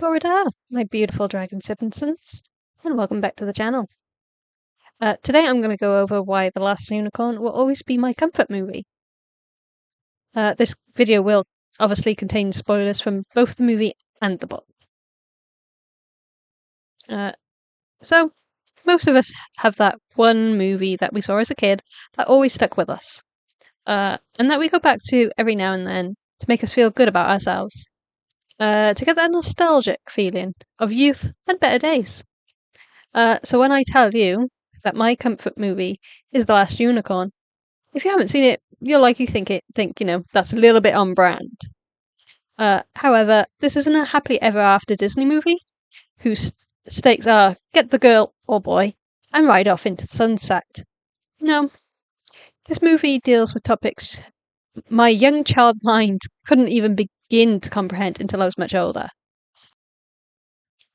Florida, my beautiful dragon citizens, and welcome back to the channel. Today I'm going to go over why The Last Unicorn will always be my comfort movie. This video will obviously contain spoilers from both the movie and the book. So, most of us have that one movie that we saw as a kid that always stuck with us, and that we go back to every now and then to make us feel good about ourselves. To get that nostalgic feeling of youth and better days. So when I tell you that my comfort movie is The Last Unicorn, if you haven't seen it, you'll likely think that's a little bit on brand. However, this isn't a happily ever after Disney movie whose stakes are get the girl or boy and ride off into the sunset. No, this movie deals with topics my young child mind couldn't even begin to comprehend until I was much older.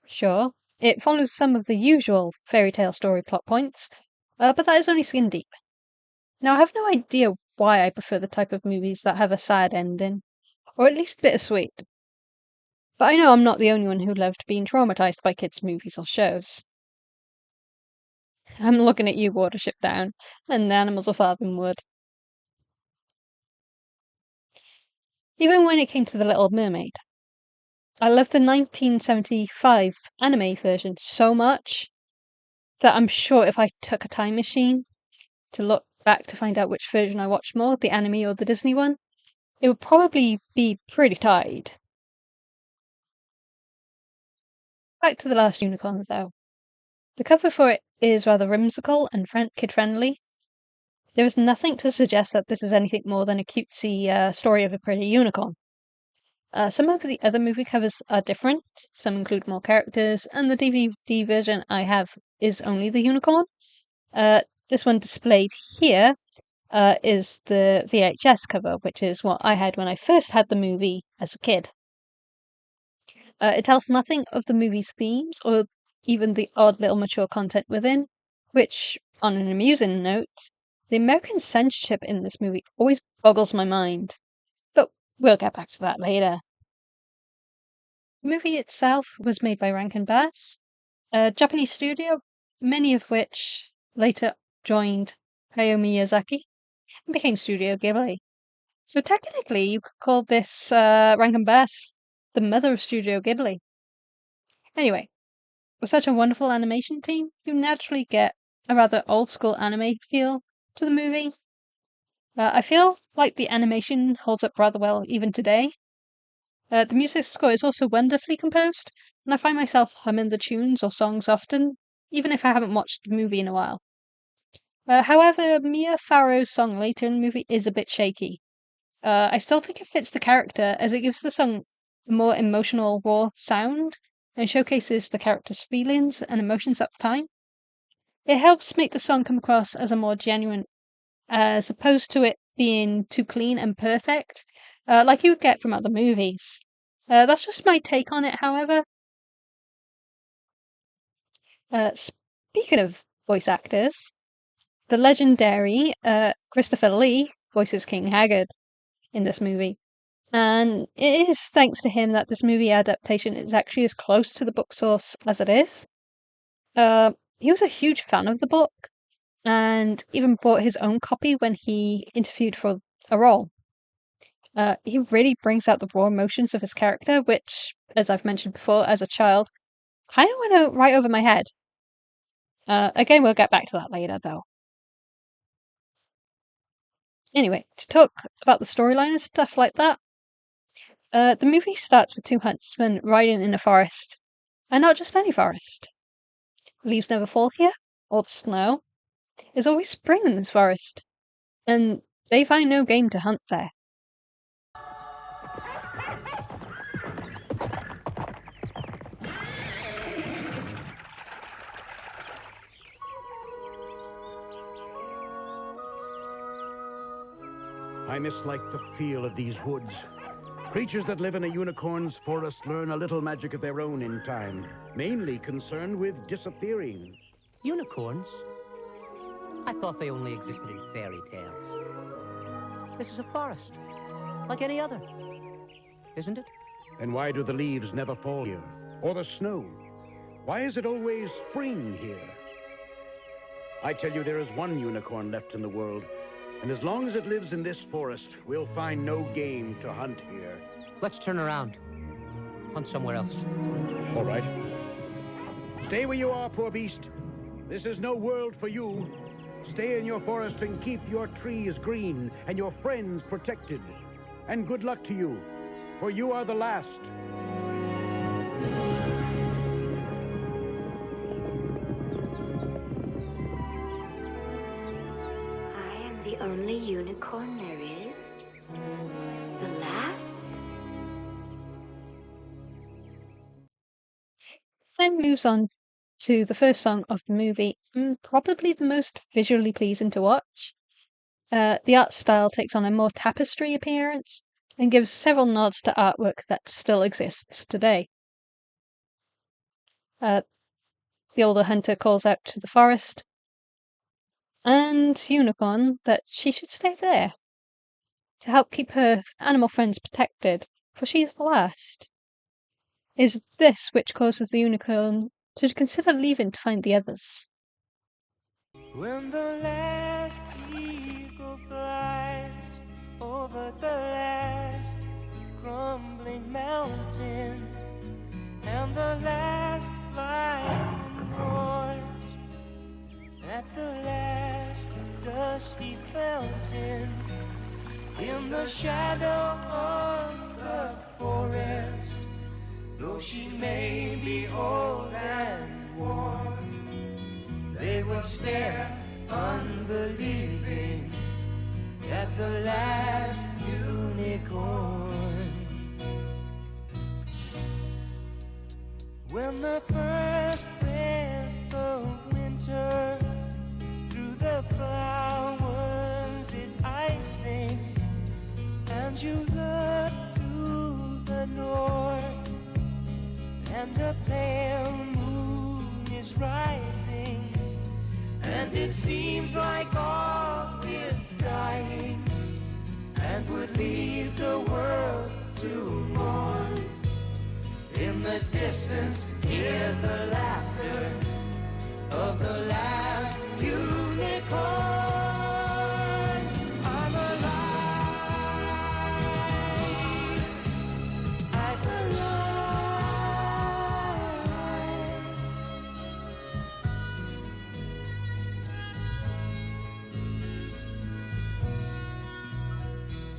Sure, it follows some of the usual fairy tale story plot points, but that is only skin deep. Now, I have no idea why I prefer the type of movies that have a sad ending, or at least bittersweet. But I know I'm not the only one who loved being traumatized by kids' movies or shows. I'm looking at you, Watership Down, and the animals of Farthing Wood. Even when it came to The Little Mermaid, I loved the 1975 anime version so much that I'm sure if I took a time machine to look back to find out which version I watched more, the anime or the Disney one, it would probably be pretty tied. Back to The Last Unicorn, though. The cover for it is rather whimsical and kid-friendly. There is nothing to suggest that this is anything more than a cutesy story of a pretty unicorn. Some of the other movie covers are different. Some include more characters, and the DVD version I have is only the unicorn. This one displayed here is the VHS cover, which is what I had when I first had the movie as a kid. It tells nothing of the movie's themes or even the odd little mature content within, which, on an amusing note, the American censorship in this movie always boggles my mind. But we'll get back to that later. The movie itself was made by Rankin Bass, a Japanese studio, many of which later joined Hayao Miyazaki and became Studio Ghibli. So technically, you could call this Rankin Bass the mother of Studio Ghibli. Anyway, with such a wonderful animation team, you naturally get a rather old-school anime feel to the movie. I feel like the animation holds up rather well even today. The music score is also wonderfully composed, and I find myself humming the tunes or songs often, even if I haven't watched the movie in a while. However, Mia Farrow's song later in the movie is a bit shaky. I still think it fits the character as it gives the song a more emotional, raw sound and showcases the character's feelings and emotions at the time. It helps make the song come across as a more genuine, as opposed to it being too clean and perfect, like you would get from other movies. That's just my take on it, however. Speaking of voice actors, the legendary Christopher Lee voices King Haggard in this movie. And it is thanks to him that this movie adaptation is actually as close to the book source as it is. He was a huge fan of the book, and even bought his own copy when he interviewed for a role. He really brings out the raw emotions of his character, which, as I've mentioned before, as a child, kind of went right over my head. Again, we'll get back to that later, though. Anyway, to talk about the storyline and stuff like that, the movie starts with two huntsmen riding in a forest, and not just any forest. Leaves never fall here, or the snow. There's always spring in this forest, and they find no game to hunt there. I mislike the feel of these woods. Creatures that live in a unicorn's forest learn a little magic of their own in time, mainly concerned with disappearing. Unicorns? I thought they only existed in fairy tales. This is a forest, like any other, isn't it? Then why do the leaves never fall here? Or the snow? Why is it always spring here? I tell you, there is one unicorn left in the world, and as long as it lives in this forest, we'll find no game to hunt here. Let's turn around. Hunt somewhere else. All right. Stay where you are, poor beast. This is no world for you. Stay in your forest and keep your trees green and your friends protected. And good luck to you, for you are the last. I am the only unicorn there is. The last? Then moves on to the first song of the movie, and probably the most visually pleasing to watch. The art style takes on a more tapestry appearance and gives several nods to artwork that still exists today. The older hunter calls out to the forest and Unicorn that she should stay there to help keep her animal friends protected, for she is the last. Is this which causes the unicorn to consider leaving to find the others. When the last eagle flies over the last crumbling mountain, and the last lion roars at the last dusty fountain, in the shadow of the forest, though she may be old and worn, they will stare unbelieving at the last unicorn. When the first breath of winter through the flowers is icing, and you look to the north, and the pale moon is rising, and it seems like all is dying, and would leave the world to mourn. In the distance, hear the laughter of the last unicorn. I'm alive. I'm alive.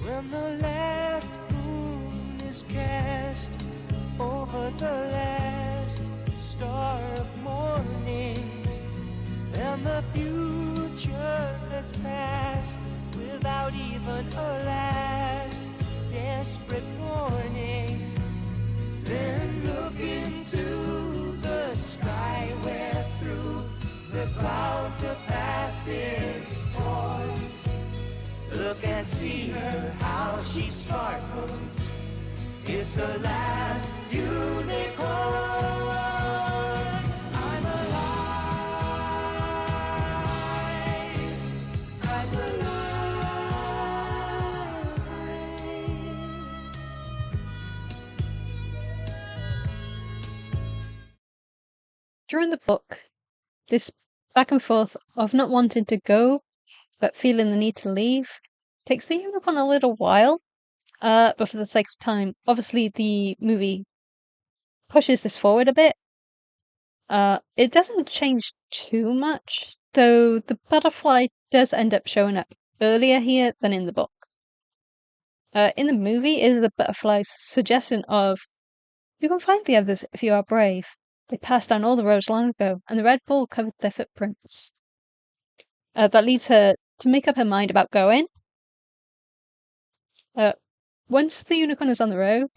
When the last moon is cast over the last star of morning, and the future has passed without even a last desperate warning, then look into the sky where through the clouds a path is torn. Look and see her, how she sparkles. It's the last unicorn. I'm alive. I'm alive. During the book, this back and forth of not wanting to go but feeling the need to leave takes the unicorn a little while. But for the sake of time, obviously the movie pushes this forward a bit. It doesn't change too much, though the butterfly does end up showing up earlier here than in the book. In the movie is the butterfly's suggestion of, "You can find the others if you are brave. They passed down all the roads long ago, and the Red Bull covered their footprints." That leads her to make up her mind about going. Once the unicorn is on the road,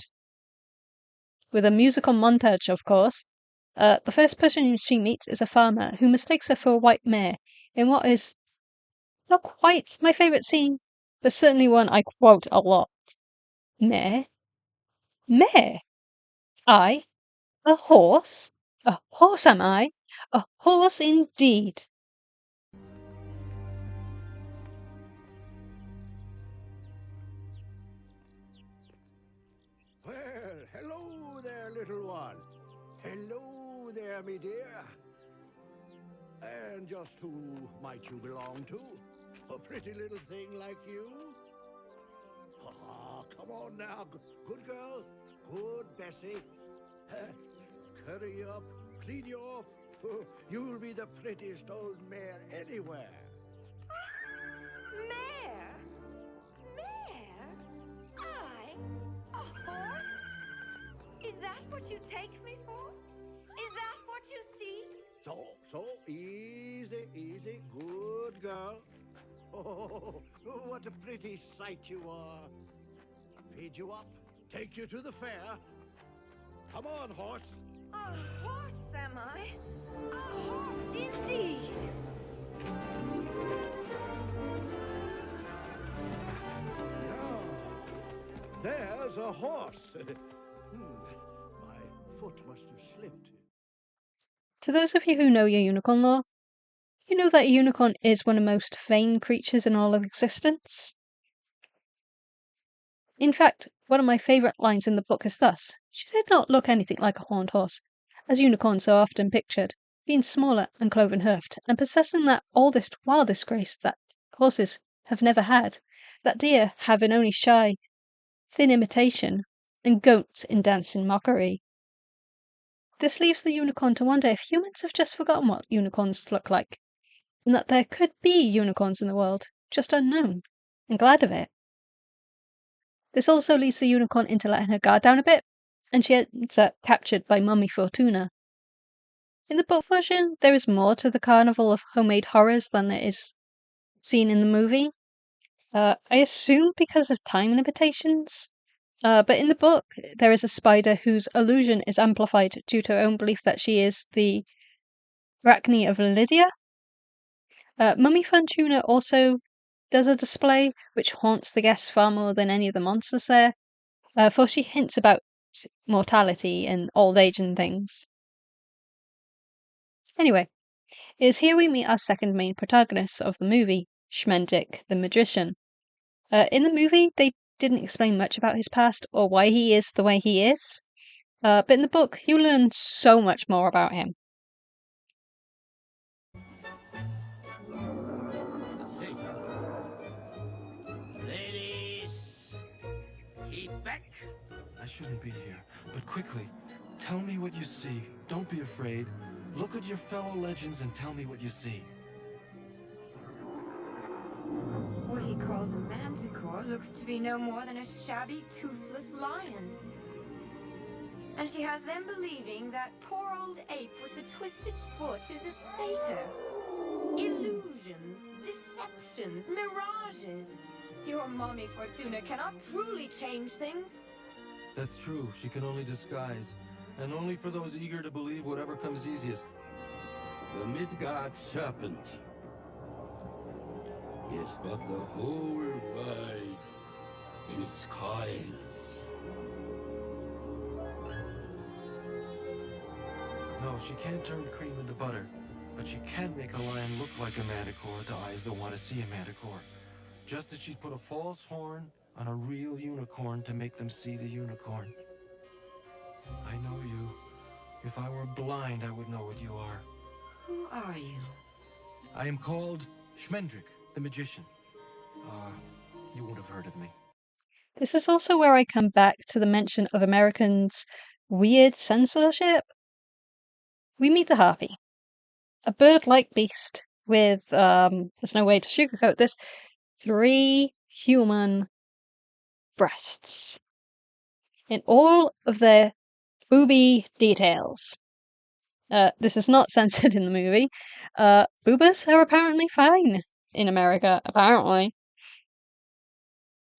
with a musical montage, of course, the first person she meets is a farmer who mistakes her for a white mare in what is not quite my favourite scene, but certainly one I quote a lot. Mare? Mare? I? A horse? A horse am I? A horse indeed! Well, hello there, little one. Hello there, me dear. And just who might you belong to? A pretty little thing like you? Ah, come on now. Good girl. Good Bessie. Curry up, clean you up. You'll be the prettiest old mare anywhere. Mare? Mare? I? A horse? Is that what you take me for? Is that what you see? So, easy, easy. Good girl. Oh, what a pretty sight you are. Feed you up, take you to the fair. Come on, horse. A horse, am I? A horse, indeed. Yeah, there's a horse. My foot must have slipped. To those of you who know your unicorn lore, you know that a unicorn is one of the most vain creatures in all of existence. In fact, one of my favourite lines in the book is thus: "She did not look anything like a horned horse, as unicorns are often pictured, being smaller and cloven-hoofed, and possessing that oldest, wildest grace that horses have never had, that deer have in only shy, thin imitation, and goats in dancing mockery." This leaves the unicorn to wonder if humans have just forgotten what unicorns look like, and that there could be unicorns in the world, just unknown, and glad of it. This also leads the unicorn into letting her guard down a bit, and she ends up captured by Mummy Fortuna. In the book version, there is more to the carnival of homemade horrors than there is seen in the movie. I assume because of time limitations. But in the book, there is a spider whose illusion is amplified due to her own belief that she is the Arachne of Lydia. Mummy Fortuna also does a display which haunts the guests far more than any of the monsters there, for she hints about mortality and old age and things. Anyway, it is here we meet our second main protagonist of the movie, Schmendrick, the magician. In the movie, they didn't explain much about his past or why he is the way he is, but in the book, you learn so much more about him. Ladies, keep back. I shouldn't be here, but quickly, tell me what you see. Don't be afraid. Look at your fellow legends and tell me what you see. What he calls a manticore looks to be no more than a shabby, toothless lion. And she has them believing that poor old ape with the twisted foot is a satyr. Illusions, deceptions, mirages. Your Mommy Fortuna cannot truly change things. That's true. She can only disguise. And only for those eager to believe whatever comes easiest. The Midgard serpent. He has got the whole world in its coils. No, she can't turn cream into butter. But she can make a lion look like a manticore to eyes that want to see a manticore. Just as she'd put a false horn on a real unicorn to make them see the unicorn. I know you. If I were blind, I would know what you are. Who are you? I am called Schmendrick, the magician. You would have heard of me. This is also where I come back to the mention of Americans' weird censorship. We meet the harpy, a bird-like beast with, there's no way to sugarcoat this, 3 human breasts in all of their booby details. This is not censored in the movie. Boobas are apparently fine in America, apparently.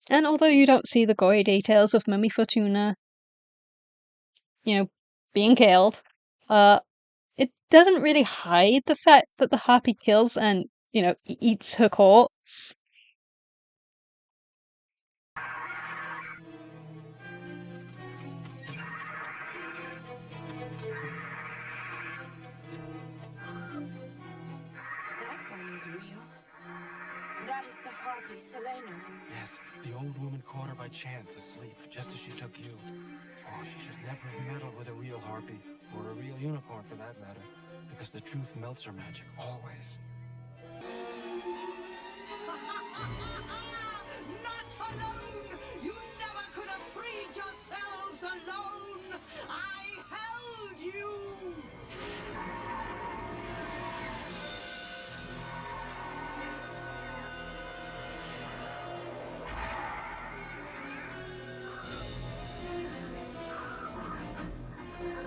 And although you don't see the gory details of Mummy Fortuna, being killed, it doesn't really hide the fact that the harpy kills and, eats her corpse. That one is real. That is the harpy, Selena. Yes, the old woman caught her by chance asleep, just as she took you. Oh, she should never have meddled with a real harpy, or a real unicorn for that matter, because the truth melts her magic, always. Not alone! You never could have freed yourselves alone! I held you!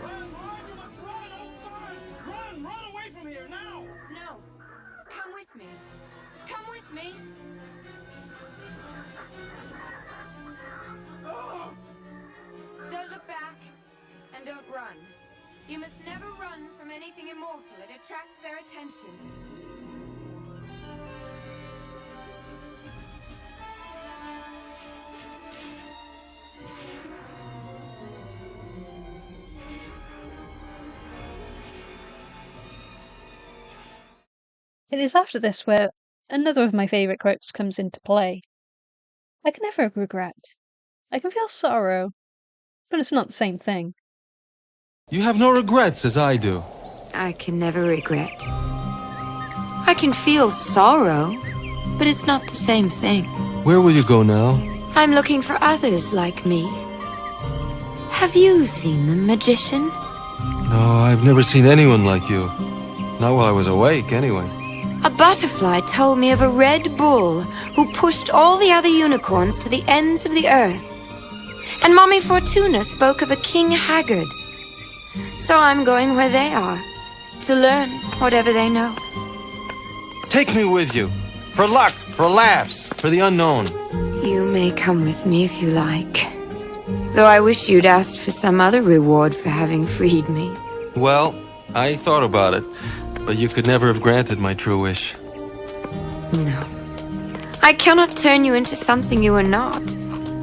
Run, you must run, old bird! Run away from here, now! No. Come with me. Come with me. Don't look back. And don't run. You must never run from anything immortal. It attracts their attention. It is after this where another of my favourite quotes comes into play. I can never regret. I can feel sorrow, but it's not the same thing. You have no regrets, as I do. I can never regret. I can feel sorrow, but it's not the same thing. Where will you go now? I'm looking for others like me. Have you seen the magician? No, I've never seen anyone like you. Not while I was awake, anyway. A butterfly told me of a red bull who pushed all the other unicorns to the ends of the earth. And Mommy Fortuna spoke of a King Haggard. So I'm going where they are, to learn whatever they know. Take me with you. For luck, for laughs, for the unknown. You may come with me if you like. Though I wish you'd asked for some other reward for having freed me. Well, I thought about it, but you could never have granted my true wish. No. I cannot turn you into something you are not.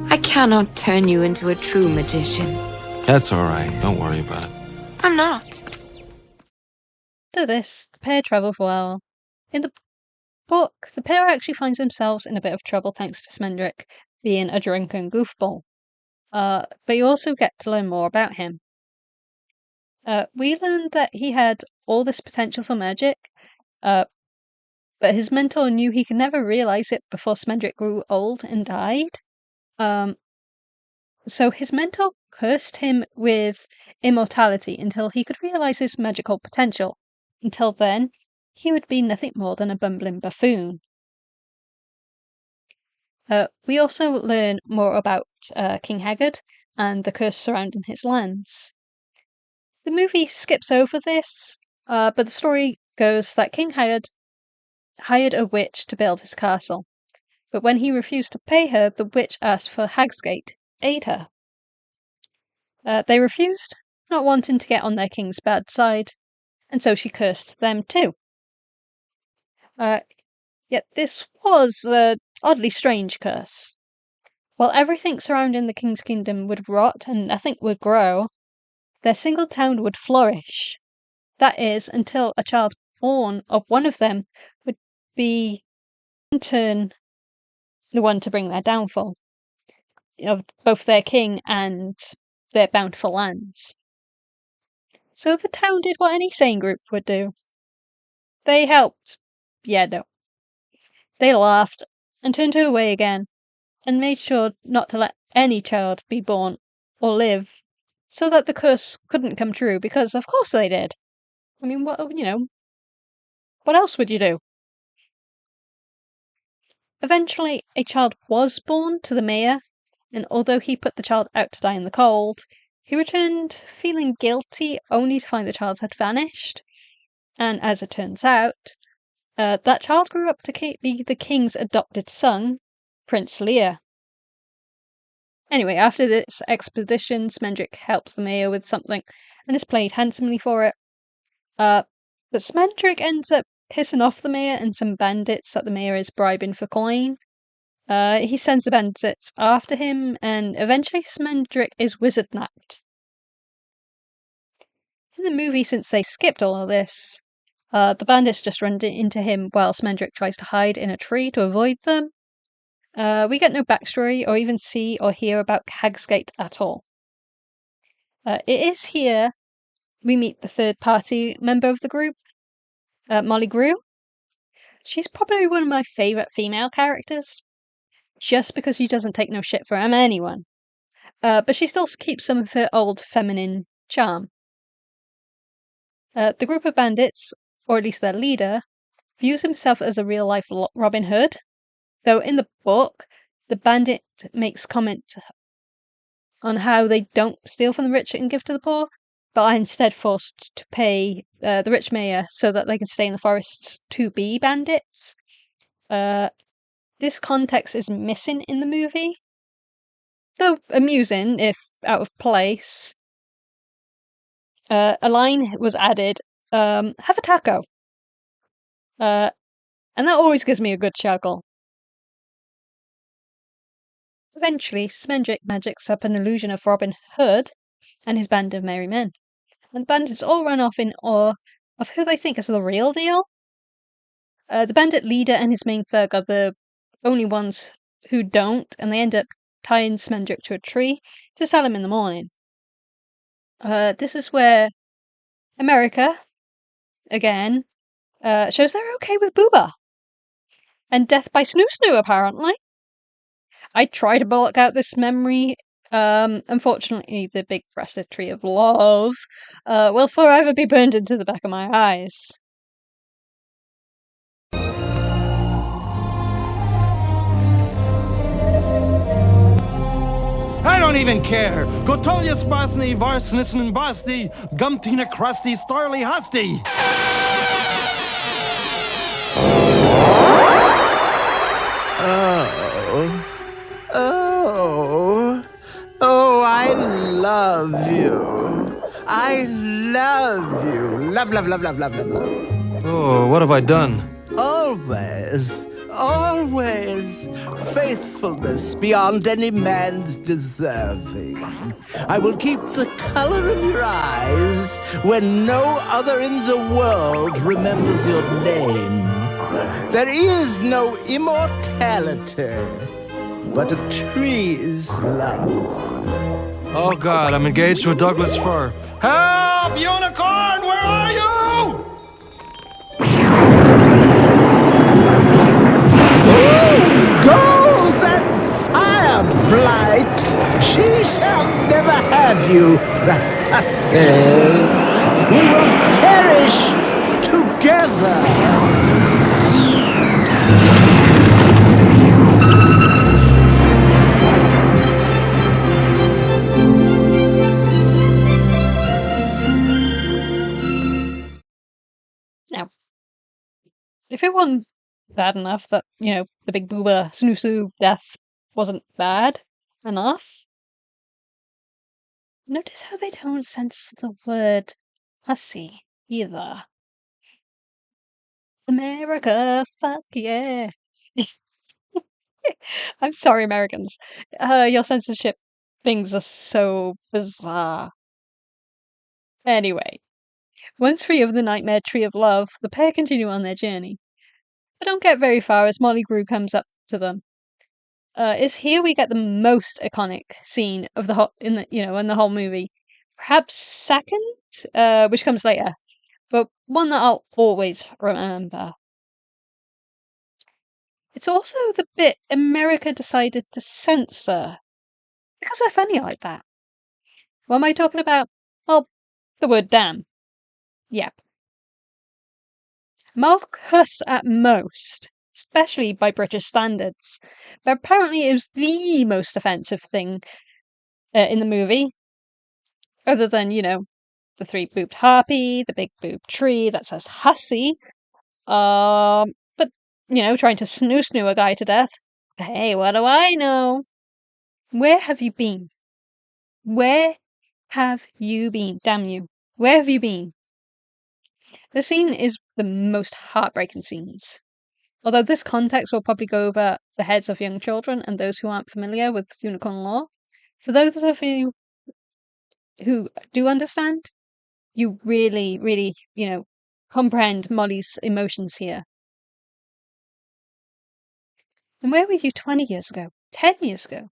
I cannot turn you into a true magician. That's all right. Don't worry about it. I'm not. After this, the pair travel for a while. In the book, the pair actually finds themselves in a bit of trouble thanks to Smendrick being a drunken goofball. But you also get to learn more about him. We learned that he had all this potential for magic, but his mentor knew he could never realize it before Smendrick grew old and died. So his mentor cursed him with immortality until he could realize his magical potential. Until then, he would be nothing more than a bumbling buffoon. We also learn more about King Haggard and the curse surrounding his lands. The movie skips over this, but the story goes that King Haggard hired a witch to build his castle. But when he refused to pay her, the witch asked for Hagsgate to aid her. They refused, not wanting to get on their king's bad side, and so she cursed them too. Yet this was an oddly strange curse. While everything surrounding the king's kingdom would rot and nothing would grow, their single town would flourish. That is, until a child born of one of them would be, in turn, the one to bring their downfall of both their king and their bountiful lands. So the town did what any sane group would do. They helped. Yeah, no. They laughed and turned her away again, and made sure not to let any child be born or live, so that the curse couldn't come true, because of course they did. I mean, what else would you do? Eventually, a child was born to the mayor, and although he put the child out to die in the cold, he returned feeling guilty only to find the child had vanished. And as it turns out, that child grew up to be the king's adopted son, Prince Lear. Anyway, after this expedition, Smendrick helps the mayor with something and is paid handsomely for it. But Smendrick ends up pissing off the mayor and some bandits that the mayor is bribing for coin. He sends the bandits after him, and eventually Smendrick is wizard-napped. In the movie, since they skipped all of this, the bandits just run into him while Smendrick tries to hide in a tree to avoid them. We get no backstory or even see or hear about Hagsgate at all. It is here we meet the third party member of the group, Molly Grew. She's probably one of my favourite female characters, just because she doesn't take no shit from anyone. But she still keeps some of her old feminine charm. The group of bandits, or at least their leader, views himself as a real life Robin Hood, though in the book, the bandit makes comment on how they don't steal from the rich and give to the poor, but are instead forced to pay the rich mayor so that they can stay in the forests to be bandits. This context is missing in the movie, though amusing if out of place. A line was added, have a taco. And that always gives me a good chuckle. Eventually, Smendrick magics up an illusion of Robin Hood and his band of merry men, and the bandits all run off in awe of who they think is the real deal. The bandit leader and his main thug are the only ones who don't, and they end up tying Smendrick to a tree to sell him in the morning. This is where America, again, shows they're okay with booba. And death by snoo snoo, apparently. I try to block out this memory. Unfortunately, the big breasted tree of love will forever be burned into the back of my eyes. I don't even care. Gotolya spasny, varsnisn basti, gumtina crusty, starly husty. Oh, I love you. I love you. Love, love, love, love, love, love, love. Oh, what have I done? Always, always. Faithfulness beyond any man's deserving. I will keep the color of your eyes when no other in the world remembers your name. There is no immortality, but a tree's love. Oh God, I'm engaged to a Douglas fir. Help! Unicorn, where are you? Goes that fire blight! She shall never have you, Hussy. We will perish together. Now, if it wasn't bad enough that, the big booba snoo death wasn't bad enough, notice how they don't censor the word hussy either. America, fuck yeah. I'm sorry, Americans. Your censorship things are so bizarre. Anyway, once free of the nightmare tree of love, the pair continue on their journey. They don't get very far as Molly Grew comes up to them. It's here we get the most iconic scene of the whole in the whole movie. Perhaps second, which comes later, but one that I'll always remember. It's also the bit America decided to censor because they're funny like that. What am I talking about? Well, the word damn. Yep. Mouth cuss at most, especially by British standards, but apparently it was the most offensive thing in the movie, other than, the three-booped harpy, the big booped tree that says hussy, but, trying to snoo a guy to death. Hey, what do I know? Where have you been? Where have you been? Damn you. Where have you been? The scene is the most heartbreaking scenes. Although this context will probably go over the heads of young children and those who aren't familiar with unicorn lore, for those of you who do understand, you really, really, comprehend Molly's emotions here. And where were you 20 years ago? 10 years ago?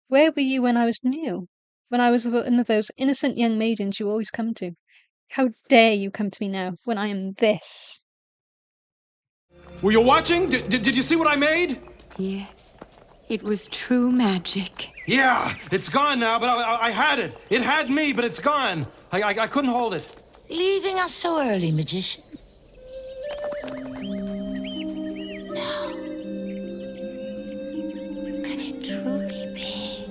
Where were you when I was new? When I was one of those innocent young maidens you always come to? How dare you come to me now, when I am this? Were you watching? Did you see what I made? Yes, it was true magic. Yeah, it's gone now, but I had it. It had me, but it's gone. I couldn't hold it. Leaving us so early, magician? No. Can it truly be?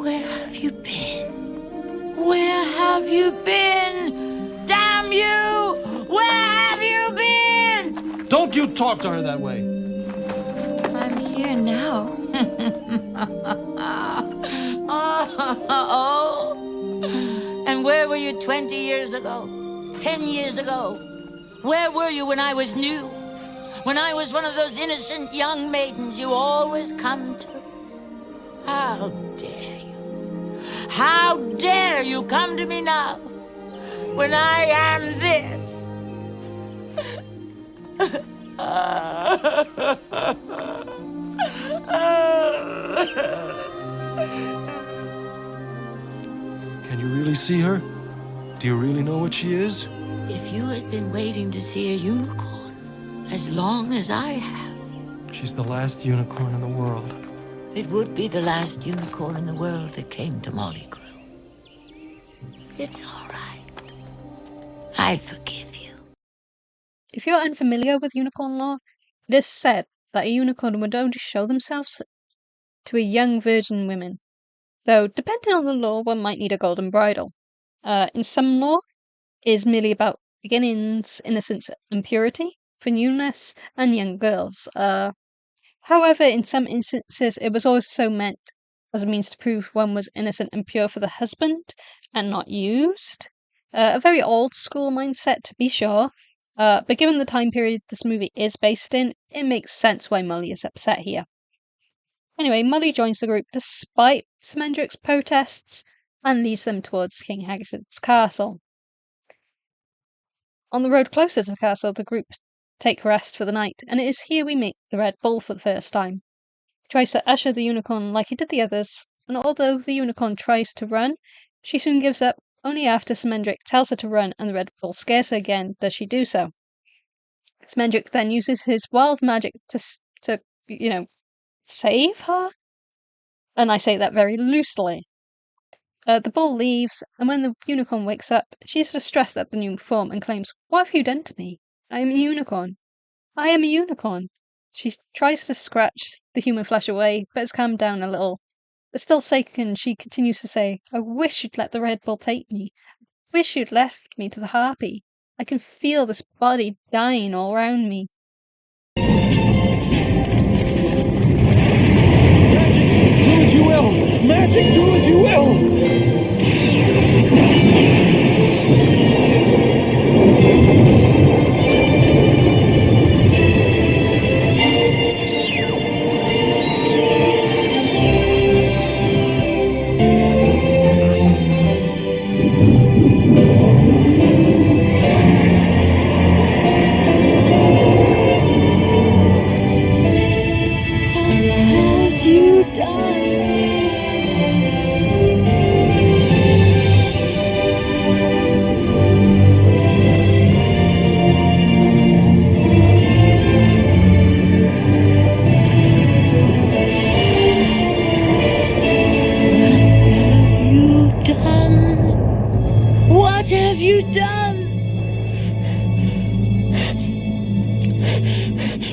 Where have you been? Where have you been? Damn you! Where have you been? Don't you talk to her that way. I'm here now. Oh. And where were you 20 years ago? 10 years ago? Where were you when I was new? When I was one of those innocent young maidens you always come to? How dare you? How dare you come to me now, when I am this? Can you really see her? Do you really know what she is? If you had been waiting to see a unicorn as long as I have, She's the last unicorn in the world. it would be the last unicorn in the world that came to Molly Crew. It's all right. I forgive you. If you're unfamiliar with unicorn lore, it is said that a unicorn would only show themselves to a young virgin woman, though depending on the lore, one might need a golden bridle. In some lore, it is merely about beginnings, innocence, and purity for newness and young girls. However, in some instances, it was also meant as a means to prove one was innocent and pure for the husband and not used. A very old school mindset, to be sure, but given the time period this movie is based in, it makes sense why Molly is upset here. Anyway, Molly joins the group despite Smendrick's protests and leads them towards King Hagrid's castle. On the road closer to the castle, the group take rest for the night, and it is here we meet the Red Bull for the first time. He tries to usher the unicorn like he did the others, and although the unicorn tries to run, she soon gives up, only after Smendrick tells her to run and the Red Bull scares her again does she do so. Smendrick then uses his wild magic to save her? And I say that very loosely. The bull leaves, and when the unicorn wakes up, she is distressed at the new form and claims, "What have you done to me? I am a unicorn. I am a unicorn." She tries to scratch the human flesh away, but has calmed down a little. But still shaken, she continues to say, "I wish you'd let the Red Bull take me. I wish you'd left me to the harpy. I can feel this body dying all round me." Do as you will! Magic, do as you will! What have you done?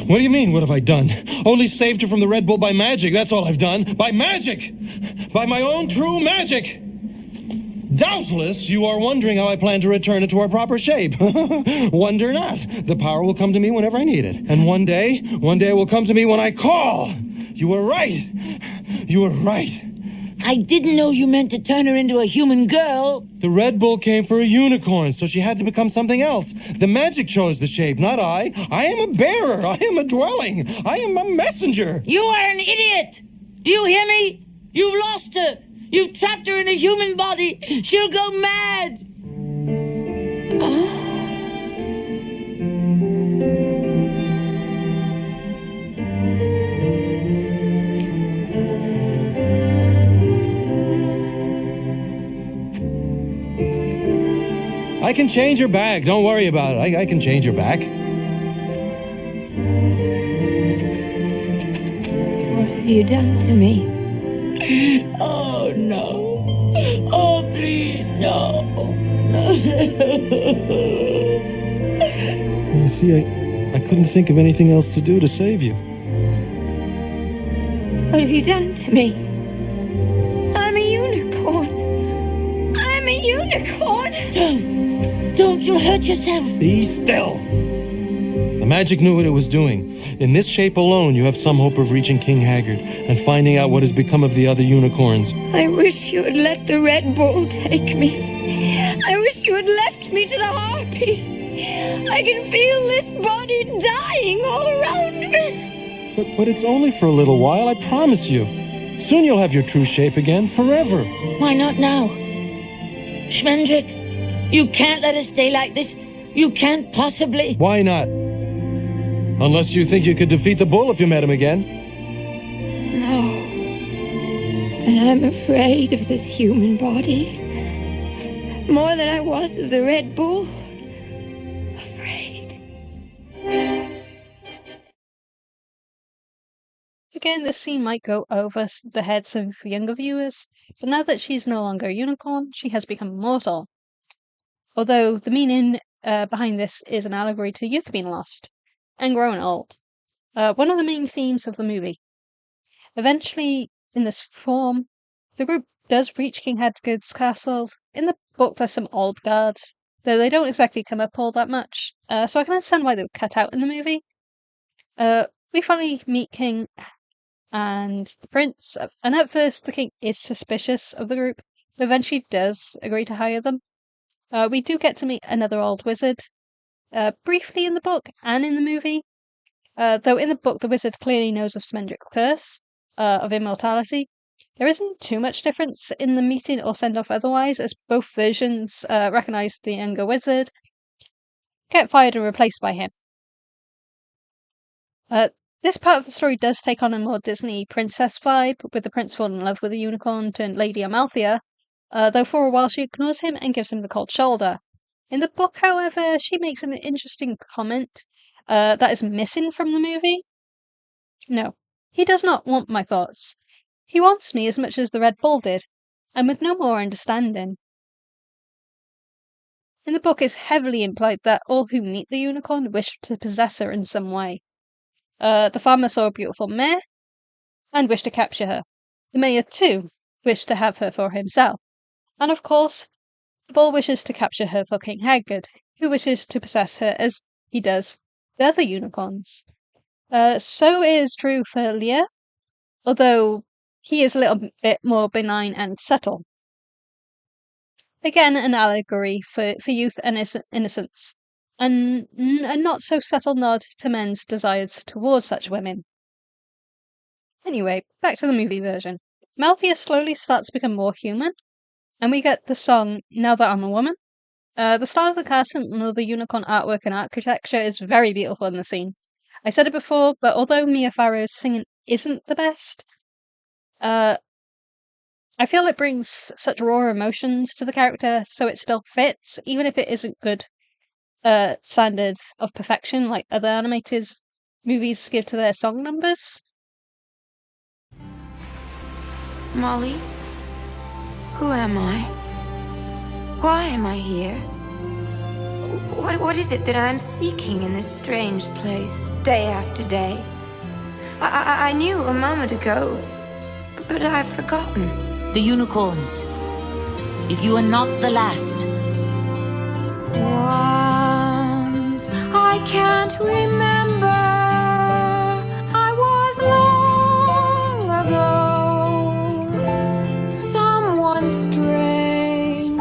What do you mean, what have I done? Only saved her from the Red Bull by magic, that's all I've done. By magic! By my own true magic! Doubtless, you are wondering how I plan to return it to our proper shape. Wonder not. The power will come to me whenever I need it. And one day it will come to me when I call. You were right. You were right. I didn't know you meant to turn her into a human girl. The Red Bull came for a unicorn, so she had to become something else. The magic chose the shape, not I. I am a bearer. I am a dwelling. I am a messenger. You are an idiot. Do you hear me? You've lost her. You've trapped her in a human body. She'll go mad. I can change her back. Don't worry about it. I can change her back. What have you done to me? Oh, no. Oh, please, no. You see, I couldn't think of anything else to do to save you. What have you done to me? I'm a unicorn. I'm a unicorn. Don't you hurt yourself. Be still. The magic knew what it was doing. In this shape alone, you have some hope of reaching King Haggard and finding out what has become of the other unicorns. I wish you had let the Red Bull take me. I wish you had left me to the harpy. I can feel this body dying all around me. But it's only for a little while, I promise you. Soon you'll have your true shape again, forever. Why not now? Schmendrick, you can't let us stay like this. You can't possibly. Why not? Unless you think you could defeat the bull if you met him again. No. And I'm afraid of this human body. More than I was of the Red Bull. Afraid. Again, this scene might go over the heads of younger viewers, but now that she's no longer a unicorn, she has become mortal. Although the meaning behind this is an allegory to youth being lost and growing old. One of the main themes of the movie. Eventually, in this form, the group does reach King Hedgard's castle. In the book, there's some old guards, though they don't exactly come up all that much, so I can understand why they were cut out in the movie. We finally meet King and the prince, and at first the king is suspicious of the group, but eventually does agree to hire them. We do get to meet another old wizard, briefly in the book and in the movie, though in the book the wizard clearly knows of Smendrick's curse of immortality. There isn't too much difference in the meeting or send-off otherwise, as both versions recognise the younger wizard, get fired and replaced by him. This part of the story does take on a more Disney princess vibe, with the prince falling in love with a unicorn turned Lady Amalthea, though for a while she ignores him and gives him the cold shoulder. In the book, however, she makes an interesting comment that is missing from the movie. No, he does not want my thoughts. He wants me as much as the Red Bull did, and with no more understanding. In the book, it's heavily implied that all who meet the unicorn wish to possess her in some way. The farmer saw a beautiful mare and wished to capture her. The mayor, too, wished to have her for himself. And of course, the bull wishes to capture her for King Haggard, who wishes to possess her as he does the other unicorns. So it is true for Lear, although he is a little bit more benign and subtle. Again, an allegory for youth and innocence, and a not so subtle nod to men's desires towards such women. Anyway, back to the movie version. Malthea slowly starts to become more human, and we get the song Now That I'm a Woman. The style of the castle and all the unicorn artwork and architecture is very beautiful in the scene. I said it before, but although Mia Farrow's singing isn't the best, I feel it brings such raw emotions to the character, so it still fits, even if it isn't good standard of perfection like other animated movies give to their song numbers. Molly? Who am I? Why am I here? What is it that I'm seeking in this strange place, day after day? I knew a moment ago, but I've forgotten. The unicorns. If you are not the last. Once I can't remember. I was long ago. Someone strange.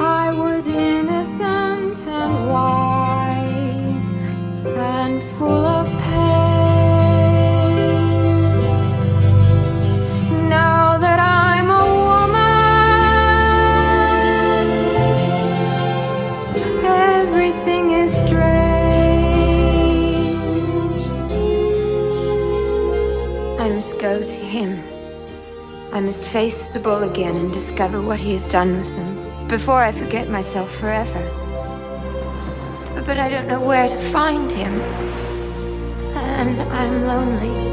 I was innocent and wise and full of pain. Now that I'm a woman, everything is strange. I must go to him, I must face the bull again and discover what he has done with them, before I forget myself forever. But I don't know where to find him. And I'm lonely.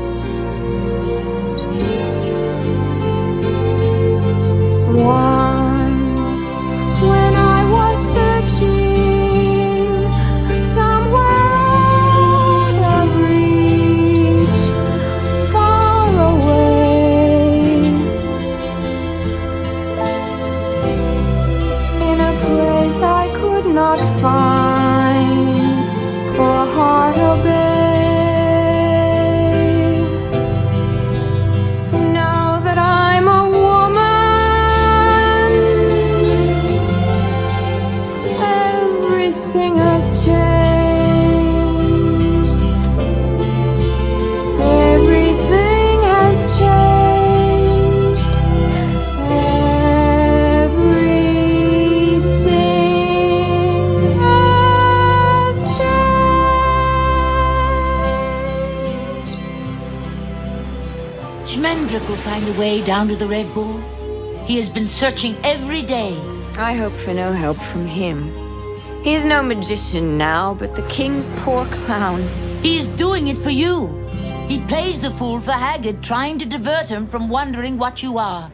Once, when I was searching somewhere out of reach, far away, in a place I could not find, poor heart obey. Now that I'm a woman, everything has changed. Everything has changed. Everything has changed. Schmendrick will find a way down to the Red Bull. He has been searching every day. I hope for no help from him. He's no magician now, but the king's poor clown. He is doing it for you. He plays the fool for Haggard, trying to divert him from wondering what you are.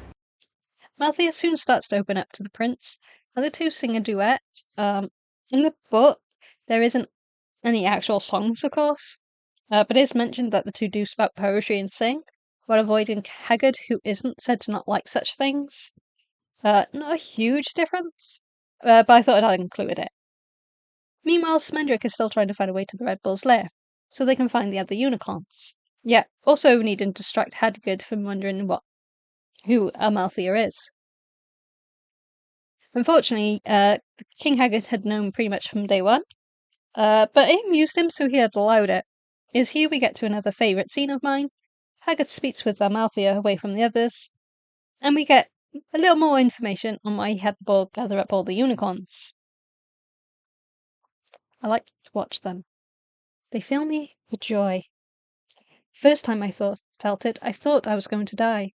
Malthea soon starts to open up to the prince, and the two sing a duet. In the book, there isn't any actual songs, of course, but it is mentioned that the two do spout poetry and sing, while avoiding Haggard, who isn't said to not like such things. Not a huge difference, but I thought I'd included it. Meanwhile, Smendrick is still trying to find a way to the Red Bull's lair, so they can find the other unicorns. Yet, also needing to distract Haggard from wondering who Amalthea is. Unfortunately, King Haggard had known pretty much from day one, but it amused him, so he had allowed it. Is here we get to another favourite scene of mine. Haggard speaks with Amalthea away from the others, and we get a little more information on why he had the bull gather up all the unicorns. I like to watch them. They fill me with joy. First time I felt it, I thought I was going to die.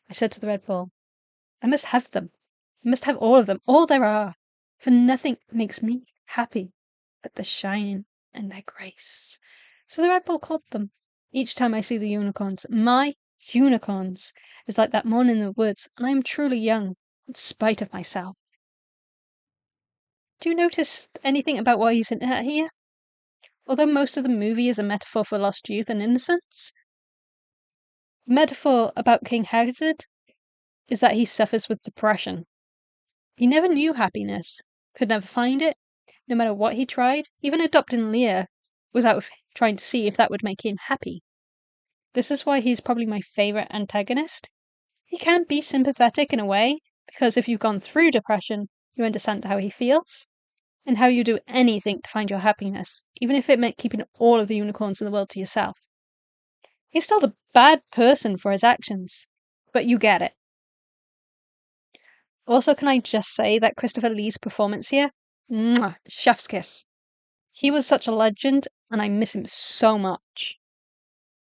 I said to the Red Bull, I must have them. I must have all of them, all there are, for nothing makes me happy but the shine and their grace. So the Red Bull called them. Each time I see the unicorns, my unicorns, is like that morning in the woods, and I am truly young, in spite of myself. Do you notice anything about why he's in here? Although most of the movie is a metaphor for lost youth and innocence, the metaphor about King Haggard is that he suffers with depression. He never knew happiness, could never find it, no matter what he tried, even adopting Leah without trying to see if that would make him happy. This is why he's probably my favourite antagonist. He can be sympathetic in a way, because if you've gone through depression, you understand how he feels, and how you do anything to find your happiness, even if it meant keeping all of the unicorns in the world to yourself. He's still the bad person for his actions, but you get it. Also, can I just say that Christopher Lee's performance here? Mwah, chef's kiss. He was such a legend, and I miss him so much.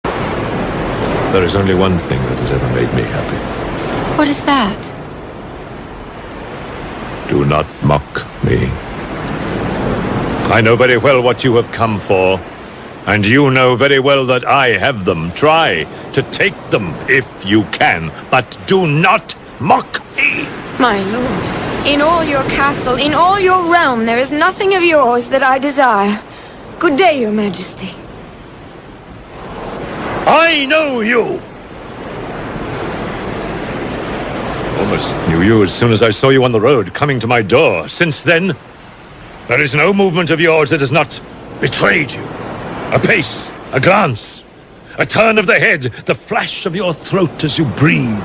There is only one thing that has ever made me happy. What is that? Do not mock me. I know very well what you have come for, and you know very well that I have them. Try to take them if you can, but do not mock me. My lord, in all your castle, in all your realm, there is nothing of yours that I desire. Good day, your majesty. I know you! Almost knew you as soon as I saw you on the road, coming to my door. Since then, there is no movement of yours that has not betrayed you. A pace, a glance, a turn of the head, the flash of your throat as you breathe.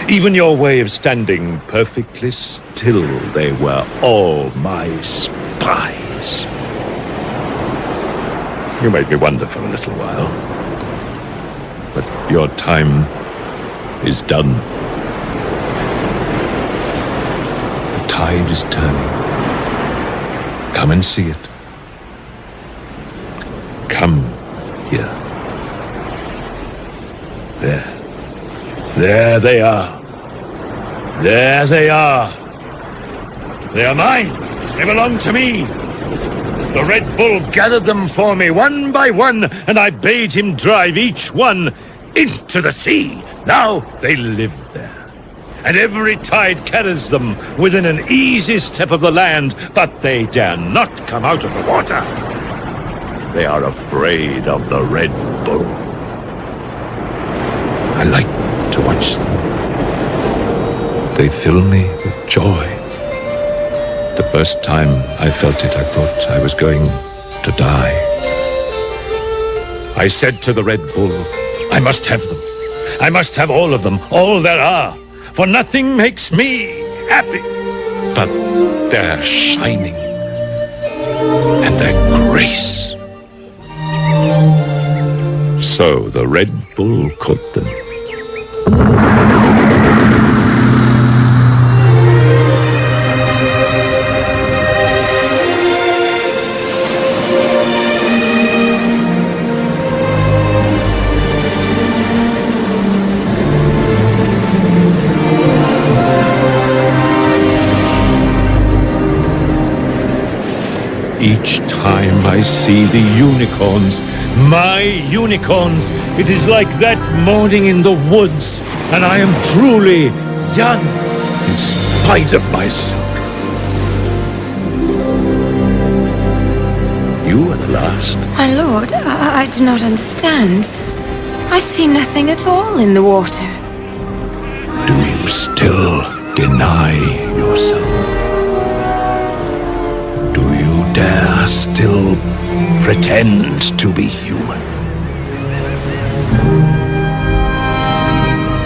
Even your way of standing perfectly still, they were all my spies. You made me wonder for a little while. But your time is done. The tide is turning. Come and see it. Come here. There. There they are. There they are. They are mine. They belong to me. The Red Bull gathered them for me one by one, and I bade him drive each one into the sea. Now they live there. And every tide carries them within an easy step of the land, but they dare not come out of the water. They are afraid of the Red Bull. I like to watch them. They fill me with joy. The first time I felt it, I thought I was going to die. I said to the Red Bull, I must have them. I must have all of them, all there are. For nothing makes me happy but their shining and their grace. So the Red Bull caught them. Each time I see the unicorns, my unicorns, it is like that morning in the woods, and I am truly young in spite of myself. You are the last. My lord, I do not understand. I see nothing at all in the water. Do you still deny yourself? Do you dare still pretend to be human?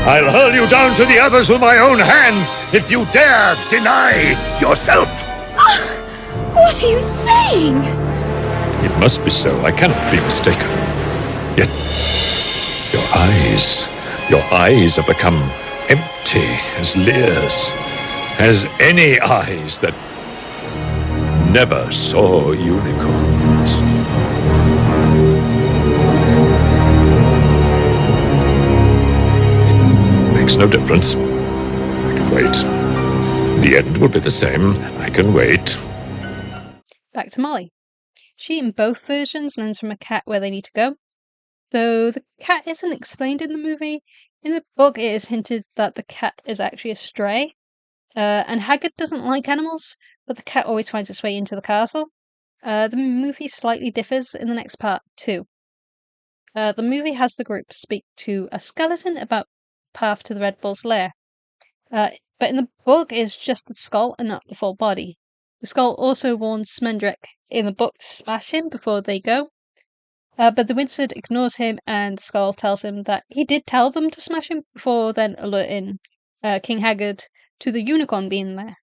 I'll hurl you down to the others with my own hands if you dare deny yourself. What are you saying? It must be so. I cannot be mistaken. Yet, your eyes have become empty as Lear's, as any eyes that never saw unicorns. Makes no difference. I can wait. The end will be the same. I can wait. Back to Molly. She, in both versions, learns from a cat where they need to go. Though the cat isn't explained in the movie, in the book it is hinted that the cat is actually a stray. And Haggard doesn't like animals, but the cat always finds its way into the castle. The movie slightly differs in the next part, too. The movie has the group speak to a skeleton about the path to the Red Bull's lair. But in the book, it's just the skull and not the full body. The skull also warns Smendrick in the book to smash him before they go. But the wizard ignores him, and the skull tells him that he did tell them to smash him before then alerting King Haggard to the unicorn being there.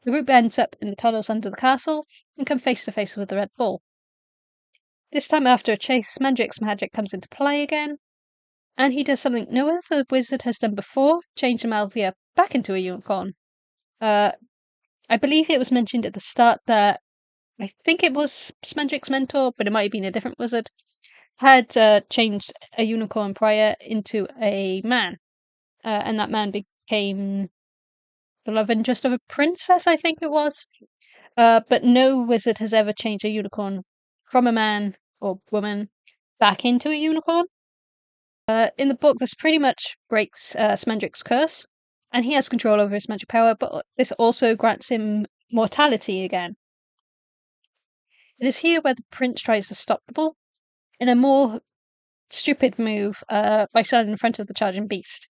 The group ends up in the tunnels under the castle and come face to face with the Red Bull. This time, after a chase, Smendrick's magic comes into play again, and he does something no other wizard has done before, change the Malvia back into a unicorn. I believe it was mentioned at the start that I think it was Smendrick's mentor, but it might have been a different wizard, had changed a unicorn prior into a man. And that man became the love interest of a princess, I think it was. But no wizard has ever changed a unicorn from a man or woman back into a unicorn. In the book, this pretty much breaks Smendrick's curse, and he has control over his magic power, but this also grants him mortality again. It is here where the prince tries to stop the bull, in a more stupid move by standing in front of the charging beast.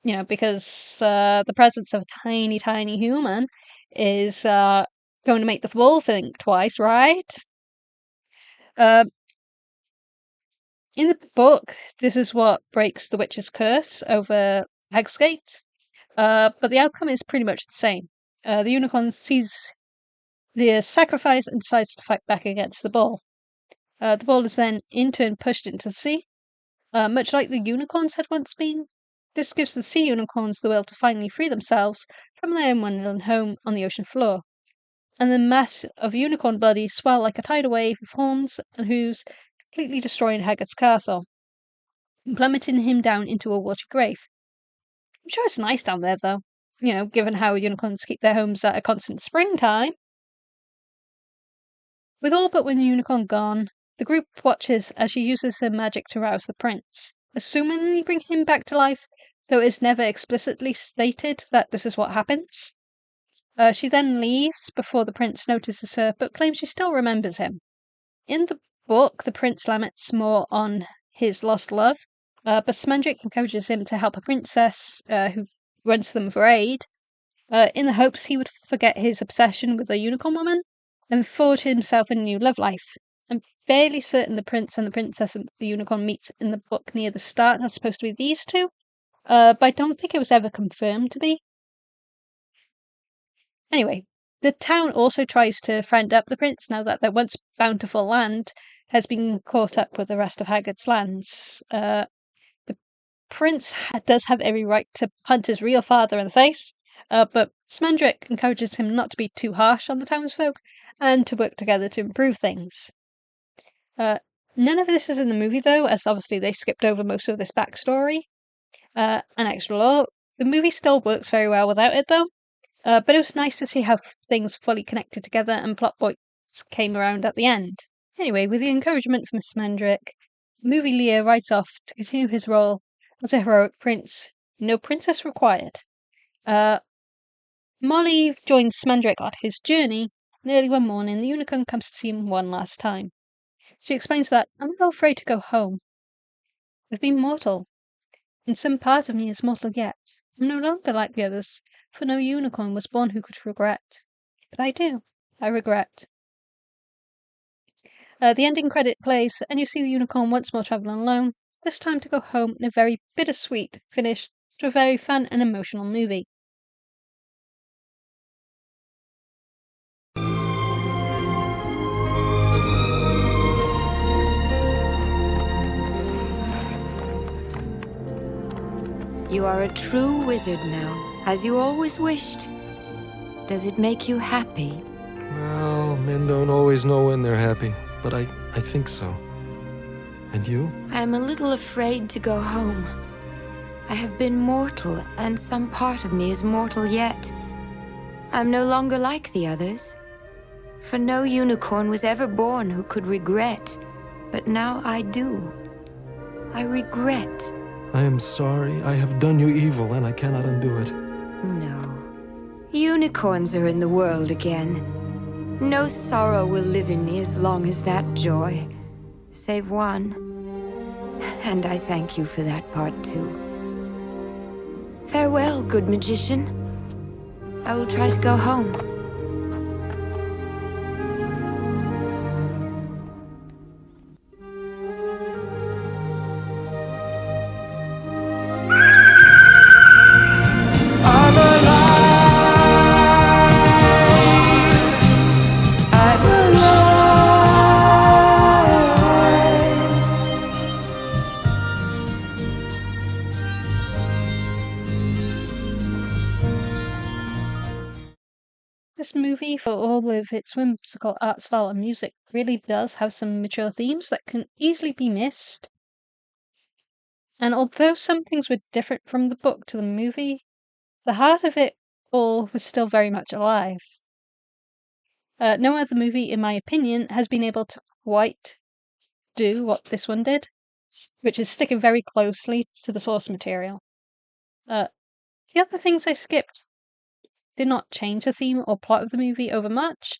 You know, because the presence of a tiny, tiny human is going to make the bull think twice, right? In the book, this is what breaks the witch's curse over Hegsgate, but the outcome is pretty much the same. The unicorn sees the sacrifice and decides to fight back against the bull. The bull is then in turn pushed into the sea, much like the unicorns had once been. This gives the sea unicorns the will to finally free themselves from their unwonderland home on the ocean floor. And the mass of unicorn bodies swell like a tidal wave with horns and hooves, completely destroying Haggard's castle, plummeting him down into a watery grave. sure it's nice down there, though. You know, given how unicorns keep their homes at a constant springtime. With all but one unicorn gone, the group watches as she uses her magic to rouse the prince, assumingly bring him back to life, though it is never explicitly stated that this is what happens. She then leaves before the prince notices her, but claims she still remembers him. In the book, the prince laments more on his lost love, but Smendrick encourages him to help a princess who runs to them for aid, in the hopes he would forget his obsession with the unicorn woman and forge himself a new love life. I'm fairly certain the prince and the princess and the unicorn meet in the book near the start are supposed to be these two, but I don't think it was ever confirmed to be. Anyway, the town also tries to friend up the prince now that their once bountiful land has been caught up with the rest of Haggard's lands. The prince does have every right to punch his real father in the face, but Smendrick encourages him not to be too harsh on the townsfolk and to work together to improve things. None of this is in the movie, though, as obviously they skipped over most of this backstory and extra lore. The movie still works very well without it, though, but it was nice to see how things fully connected together and plot points came around at the end. Anyway, with the encouragement from Smendrick, movie Lear rides off to continue his role as a heroic prince. No princess required. Molly joins Smendrick on his journey, and early one morning the unicorn comes to see him one last time. She explains that, "I'm a little afraid to go home. I've been mortal, and some part of me is mortal yet. I'm no longer like the others, for no unicorn was born who could regret. But I do. I regret." The ending credit plays, and you see the unicorn once more traveling alone, this time to go home in a very bittersweet finish to a very fun and emotional movie. You are a true wizard now, as you always wished. Does it make you happy? Well, men don't always know when they're happy, but I think so. And you? I am a little afraid to go home. I have been mortal, and some part of me is mortal yet. I'm no longer like the others. For no unicorn was ever born who could regret, but now I do. I regret. I am sorry. I have done you evil, and I cannot undo it. No. Unicorns are in the world again. No sorrow will live in me as long as that joy. Save one. And I thank you for that part too. Farewell, good magician. I will try to go home. This movie, for all of its whimsical art style and music, really does have some mature themes that can easily be missed. And although some things were different from the book to the movie, the heart of it all was still very much alive. No other movie, in my opinion, has been able to quite do what this one did, which is sticking very closely to the source material. The other things I skipped did not change the theme or plot of the movie overmuch,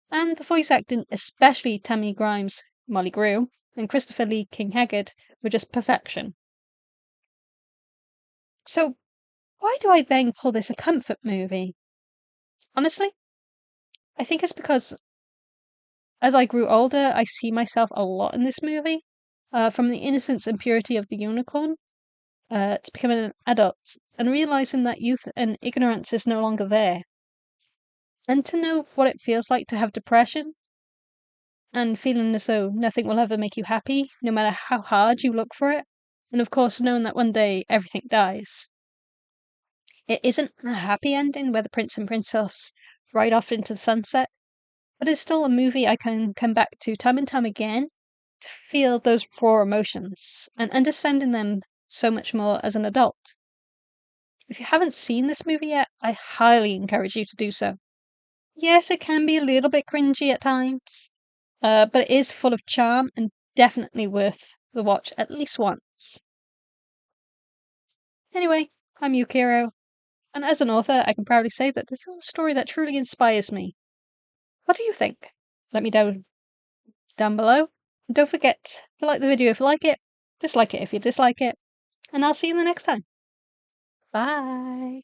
and the voice acting, especially Tammy Grimes, Molly Grew, and Christopher Lee King Haggard, were just perfection. So, why do I then call this a comfort movie? Honestly, I think it's because as I grew older, I see myself a lot in this movie. From the innocence and purity of the unicorn to becoming an adult and realizing that youth and ignorance is no longer there. And to know what it feels like to have depression and feeling as though nothing will ever make you happy, no matter how hard you look for it. And of course, knowing that one day everything dies. It isn't a happy ending where the prince and princess ride off into the sunset, but it's still a movie I can come back to time and time again to feel those raw emotions and understanding them so much more as an adult. If you haven't seen this movie yet, I highly encourage you to do so. Yes, it can be a little bit cringy at times, but it is full of charm and definitely worth the watch at least once. Anyway, I'm Yukiro, and as an author, I can proudly say that this is a story that truly inspires me. What do you think? Let me know down below. And don't forget to like the video if you like it, dislike it if you dislike it, and I'll see you in the next time. Bye!